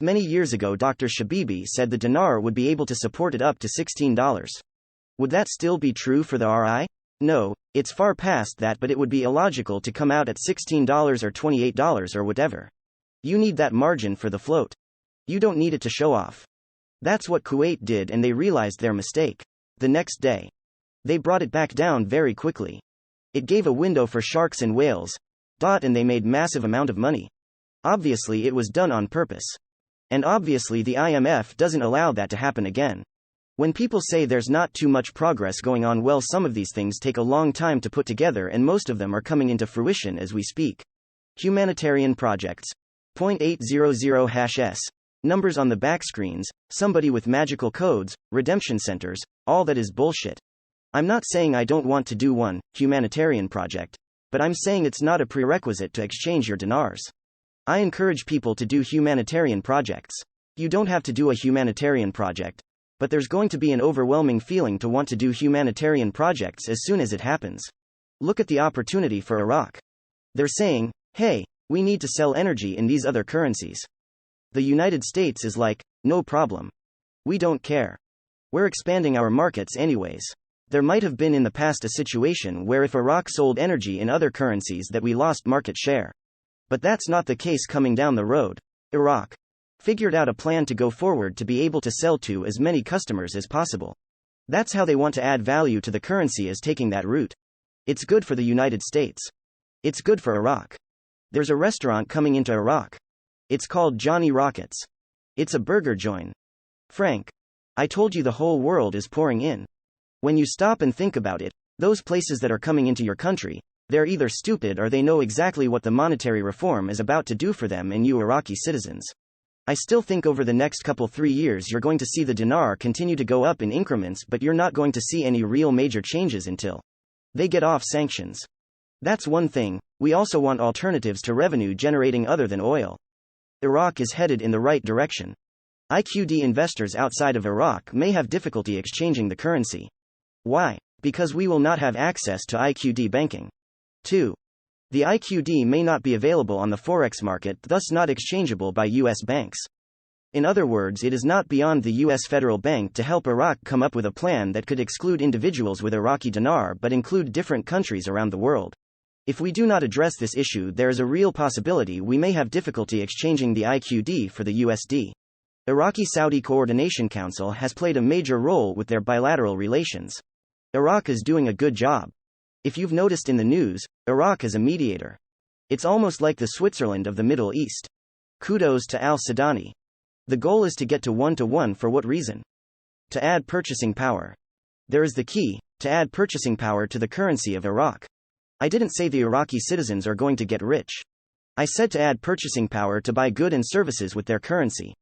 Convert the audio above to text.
Many years ago, Dr. Shabibi said the dinar would be able to support it up to $16. Would that still be true for the RI? No, it's far past that, but it would be illogical to come out at $16 or $28 or whatever. You need that margin for the float. You don't need it to show off. That's what Kuwait did, and they realized their mistake. The next day, they brought it back down very quickly. It gave a window for sharks and whales, and they made massive amount of money. Obviously it was done on purpose. And obviously the IMF doesn't allow that to happen again. When people say there's not too much progress going on, well, some of these things take a long time to put together, and most of them are coming into fruition as we speak. Humanitarian projects. 0.800#s. Numbers on the back screens, somebody with magical codes, redemption centers, all that is bullshit. I'm not saying I don't want to do one humanitarian project, but I'm saying it's not a prerequisite to exchange your dinars. I encourage people to do humanitarian projects. You don't have to do a humanitarian project, but there's going to be an overwhelming feeling to want to do humanitarian projects as soon as it happens. Look at the opportunity for Iraq. They're saying, hey, we need to sell energy in these other currencies. The United States is like, no problem. We don't care. We're expanding our markets anyways. There might have been in the past a situation where if Iraq sold energy in other currencies that we lost market share. But that's not the case coming down the road. Iraq figured out a plan to go forward to be able to sell to as many customers as possible. That's how they want to add value to the currency, as taking that route. It's good for the United States. It's good for Iraq. There's a restaurant coming into Iraq. It's called Johnny Rockets. It's a burger joint. Frank, I told you the whole world is pouring in. When you stop and think about it, those places that are coming into your country, they're either stupid or they know exactly what the monetary reform is about to do for them and you Iraqi citizens. I still think over the next 3 years you're going to see the dinar continue to go up in increments, but you're not going to see any real major changes until they get off sanctions. That's one thing. We also want alternatives to revenue generating other than oil. Iraq is headed in the right direction. iQD investors outside of Iraq may have difficulty exchanging the currency. Why? Because we will not have access to iQD banking. 2. The iQD may not be available on the forex market, thus not exchangeable by U.S. banks. In other words, it is not beyond the U.S. federal bank to help Iraq come up with a plan that could exclude individuals with Iraqi dinar but include different countries around the world. If we do not address this issue, there is a real possibility we may have difficulty exchanging the iQD for the USD. Iraqi-Saudi Coordination Council has played a major role with their bilateral relations. Iraq is doing a good job. If you've noticed in the news, Iraq is a mediator. It's almost like the Switzerland of the Middle East. Kudos to al-Sudani. The goal is to get to 1-to-1 for what reason? To add purchasing power. There is the key, to add purchasing power to the currency of Iraq. I didn't say the Iraqi citizens are going to get rich. I said to add purchasing power to buy goods and services with their currency.